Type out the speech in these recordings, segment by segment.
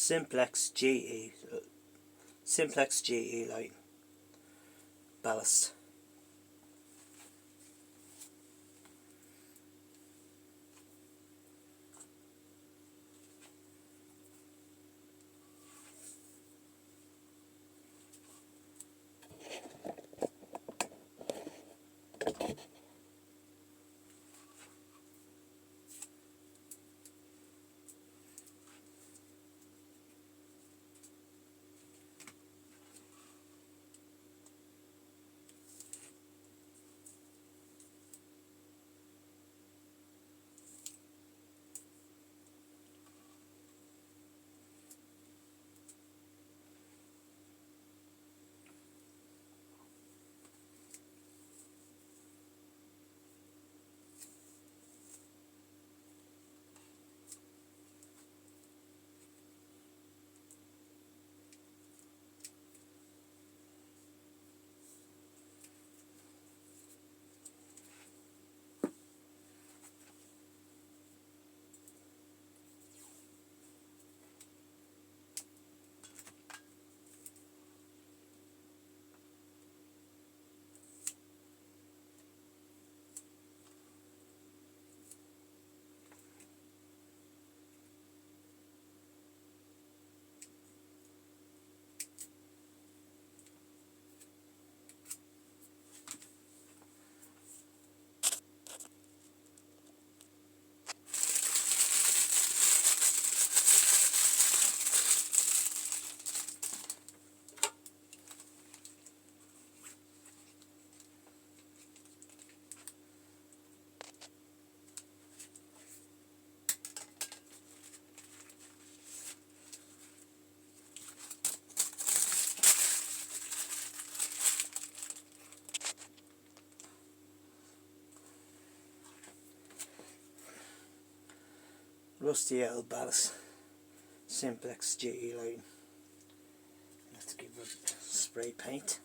Simplex GE light ballast. Rusty old ballast, Simplex GE line. Let's give it spray paint.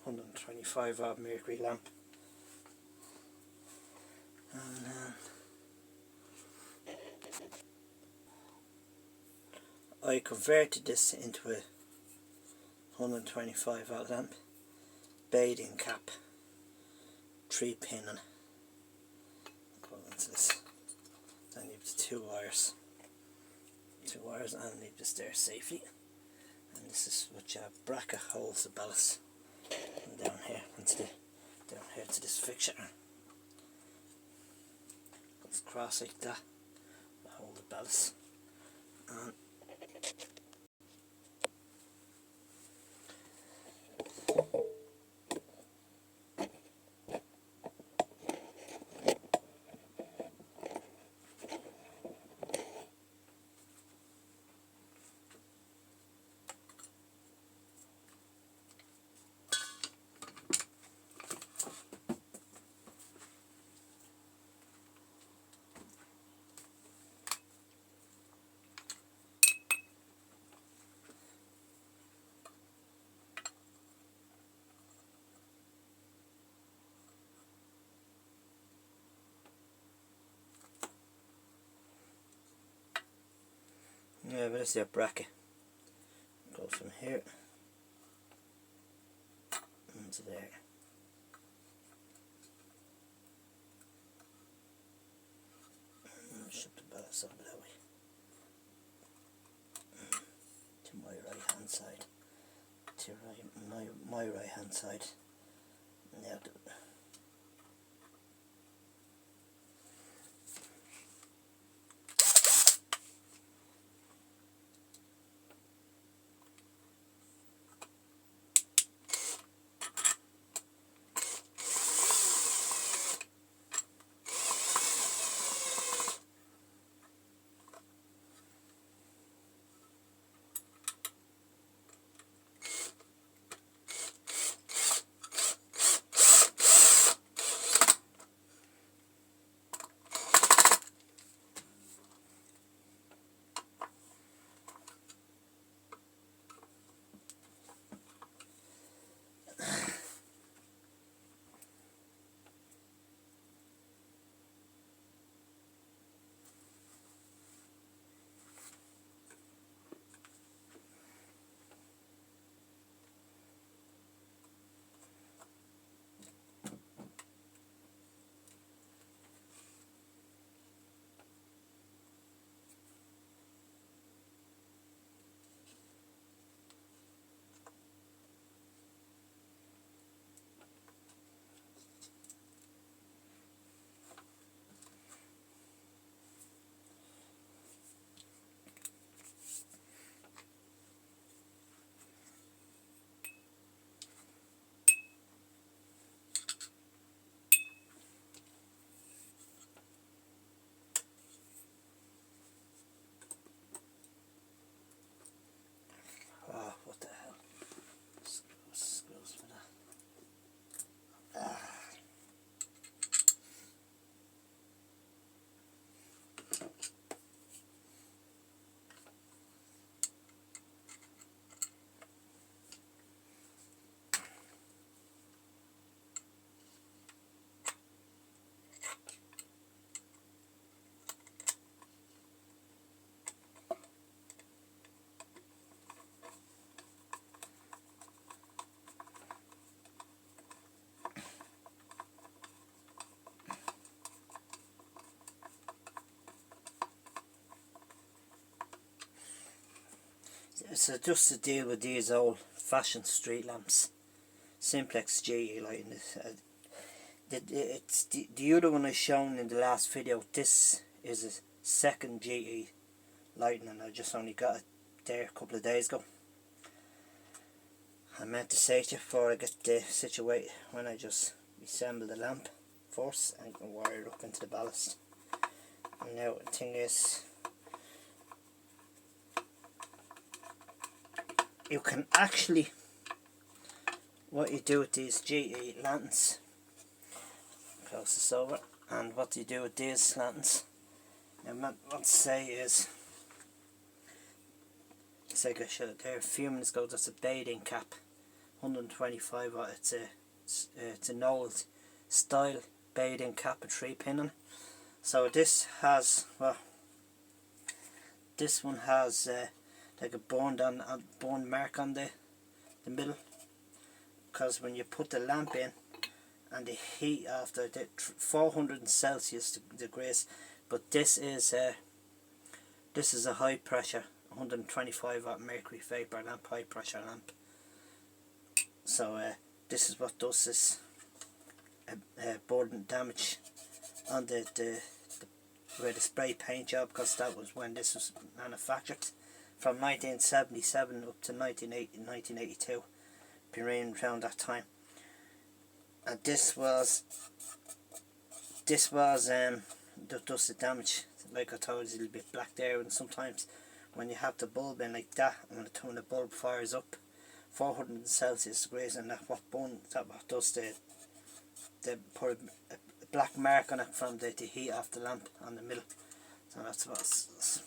£125W Mercury lamp. And I converted this into a 125W lamp. Bathing cap, 3-pin and according to this. I need the two wires and I need this there safely. And this is what your bracket holds the ballast and down here to this fixture. Goes across like that to hold the ballast. And yeah, but this is your bracket. Goes from here into there. And shut the ballast over that way. To my right hand side. To my right hand side. Now So just to deal with these old fashioned street lamps, Simplex GE lighting. It's the other one I shown in the last video. This is a second GE lighting, and I just only got it there a couple of days ago. I meant to say to you before I get situated, when I just assemble the lamp first and wire it up into the ballast. And now the thing is, you can actually, what you do with these GE lanterns, close this over, and what you do with these lanterns, and what I say is, it's like I showed it there a few minutes ago, that's a bathing cap, 125 watt. It's an old style bathing cap with 3 pin on it. So this has, well, this one has like a burned mark on the middle, because when you put the lamp in and the heat after the 400 Celsius degrees, but this is a high pressure 125 watt Mercury vapour lamp, high pressure lamp. So this is what does this burden damage on the where the spray paint job, because that was when this was manufactured, from 1977 up to 1982, been around that time. And this was that does the damage. Like I told you, it'll be black there, and sometimes when you have the bulb in like that, and when the bulb fires up 400 Celsius degrees, and that what does the put a black mark on it from the heat off the lamp on the middle. So that's what's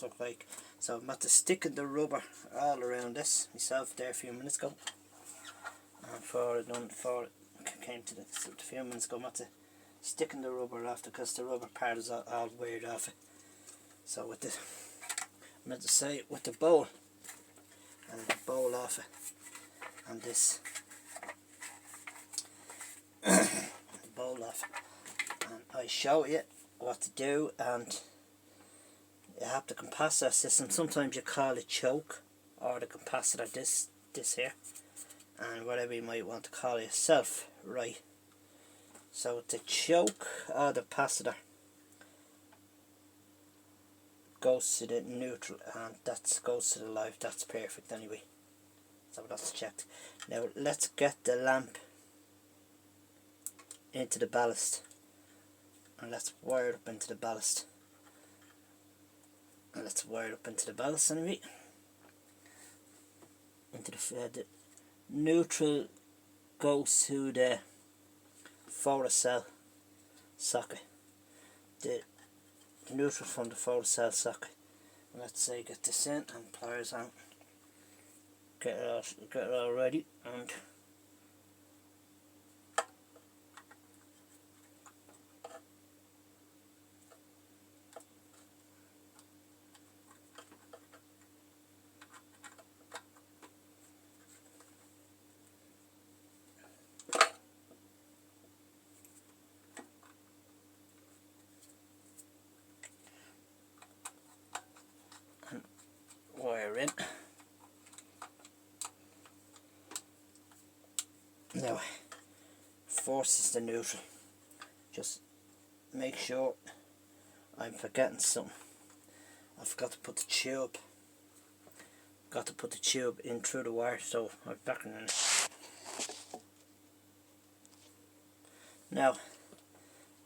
look like. So I'm at to sticking the rubber all around this myself there a few minutes ago, and before it came to a few minutes ago, I'm at to sticking the rubber after, because the rubber part is all weird off it. So with the, I meant to say, with the bowl, and the bowl off it, and this the bowl off it, and I show you what to do. And you have the capacitor system, sometimes you call it choke, or the capacitor, this here, and whatever you might want to call it yourself, right? So the choke or the capacitor goes to the neutral, and that goes to the live. That's perfect anyway, so that's checked. Now let's get the lamp into the ballast, and let's wire it up into the ballast. And let's wire it up into the ballast anyway. Into the neutral goes to the photocell socket. The neutral from the photocell socket. And let's say get this in and pliers on. Get it all ready, and wire in. Now, first is the neutral. Just make sure I'm forgetting something. I forgot to put the tube. Got to put the tube in through the wire, so I'm back in it. Now,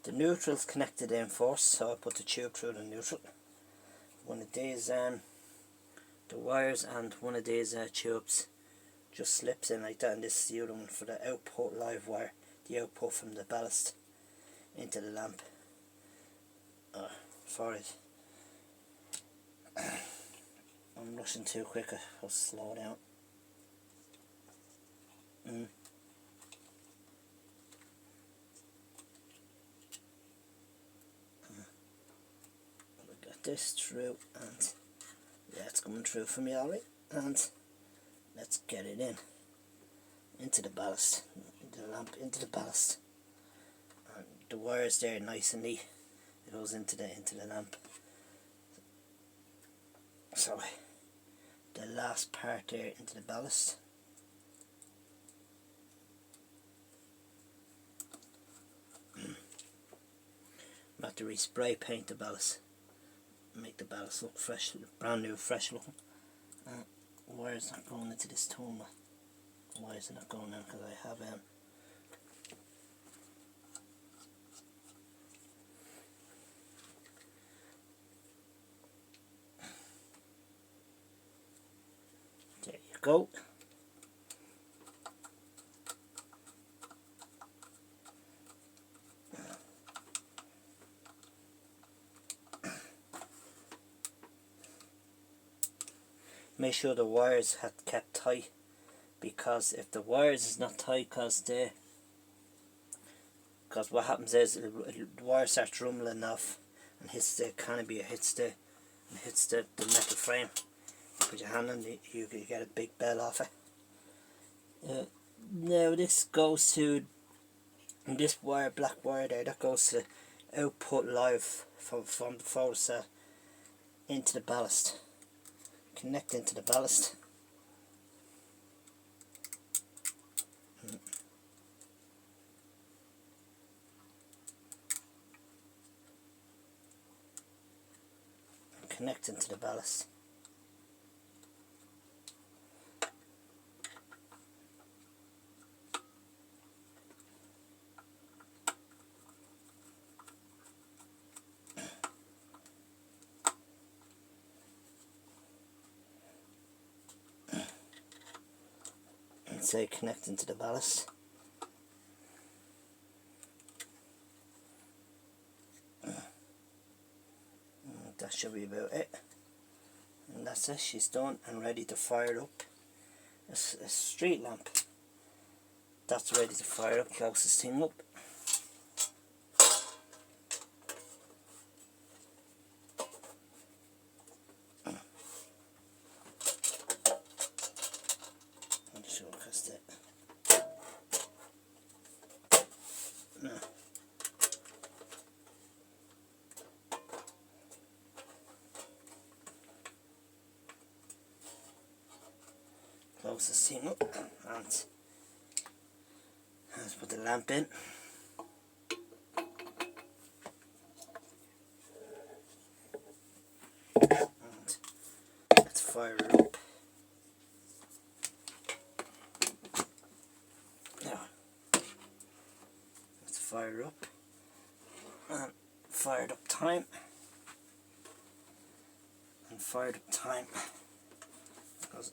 the neutral's connected in first, so I put the tube through the neutral. One of these the wires and one of these tubes just slips in like that, and this is the other one for the output live wire, the output from the ballast into the lamp. For it, I'm rushing too quick, I'll slow down. We got this through, and yeah, it's coming through for me alright. And let's get it into the ballast, the lamp into the ballast. And the wire's there nice and neat. It goes into the lamp. So the last part there into the ballast. I'm have to re-spray paint the ballast, make the ballast look fresh, brand new, fresh looking. Why is not going into this tone? Why is it not going in? Because I have there you go. Make sure the wires have kept tight, because if the wires is not tight, because what happens is the wire starts rumbling off and hits the canopy, hits the metal frame. You put your hand on it, you get a big bell off it. Now this goes to this wire, black wire there, that goes to the output live from the photocell into the ballast. Connect into the ballast. Connect into the ballast. And say connect into the ballast. That should be about it, and that's it. She's done and ready to fire up. A street lamp, that's ready to fire up. Close this thing up. I'll show you it. No. Close this thing up and let's put the lamp in. And let's fire it up. Now, let's fire up and fired up time. And fired up time.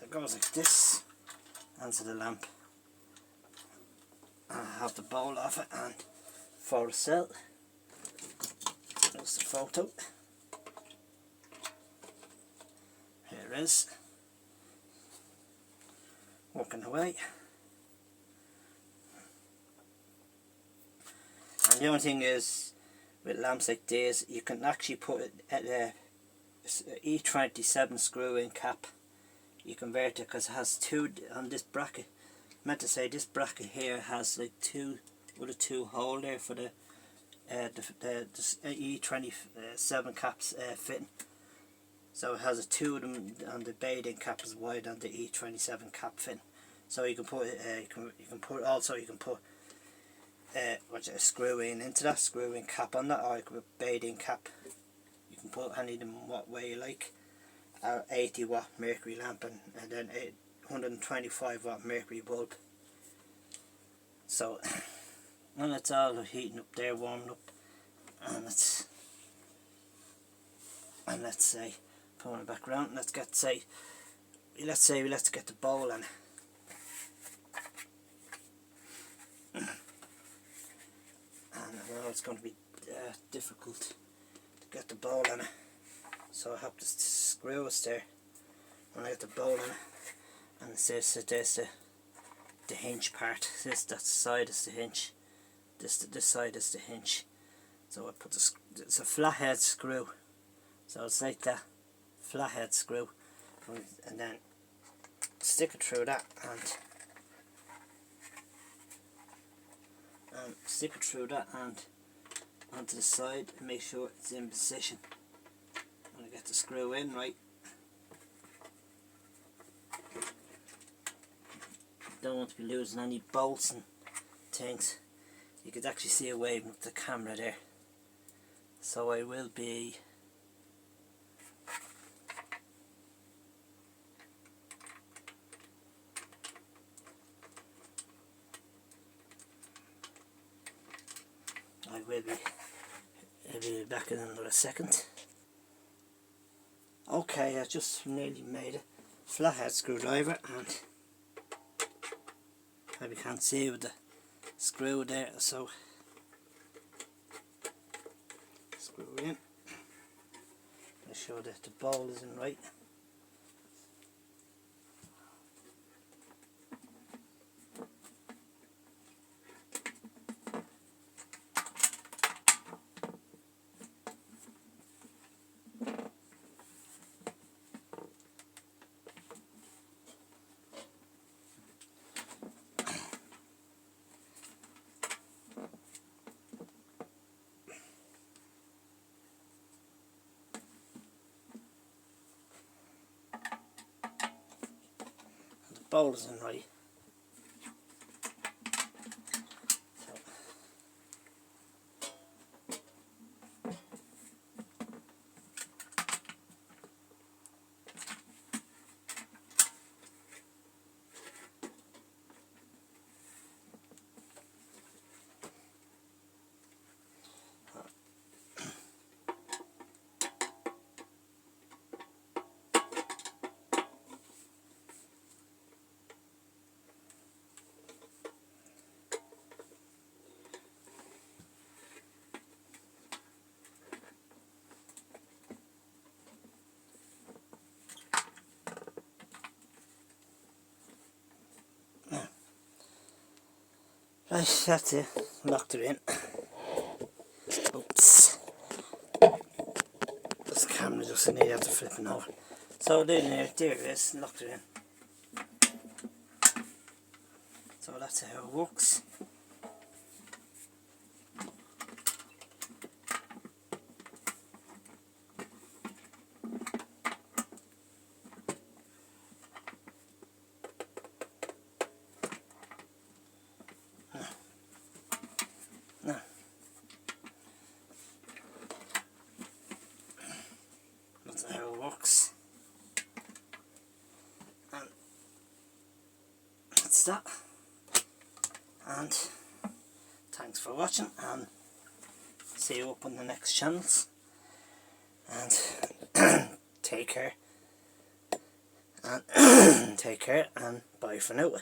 It goes like this onto the lamp. I have the bowl off it and photocell. There's the photo. Here it is. Working away. And the only thing is, with lamps like this, you can actually put it at the E27 screw in cap. You convert it because it has two on this bracket. I meant to say this bracket here has like two hole there for the E27 caps fitting. So it has a two of them, and the bathing cap is wide on the E27 cap fitting. So you can put you can put a screw in into that, screw in cap on that, or you can put bathing cap. You can put any of them what way you like. 80w Mercury lamp and then 125w Mercury bulb. So when it's all heating up there, warming up, and let's say pulling it back around. Let's get the bowl in. And I know it's going to be difficult to get the bowl in it. So I have to screw it there when I get the bowl in it, and it says that there's the hinge part. That side is the hinge. This side is the hinge. So I put it's a flathead screw. So it's like that flathead screw, and then stick it through that and stick it through that and onto the side and make sure it's in position. When I get the screw in right, don't want to be losing any bolts and things. You could actually see it waving with the camera there. So I will be I'll be back in another second. Okay, I just nearly made a flathead screwdriver, and probably can't see with the screw there, so screw it in. Make sure that the ball is in right. Bowl is in right. Right, that's it. Locked it in. Oops. This camera just needed to flipping over. So there it is, locked it in. So that's how it works. Now, that's how it works. And that's that. And thanks for watching, and see you up on the next channels. And take care. And take care, and bye for now.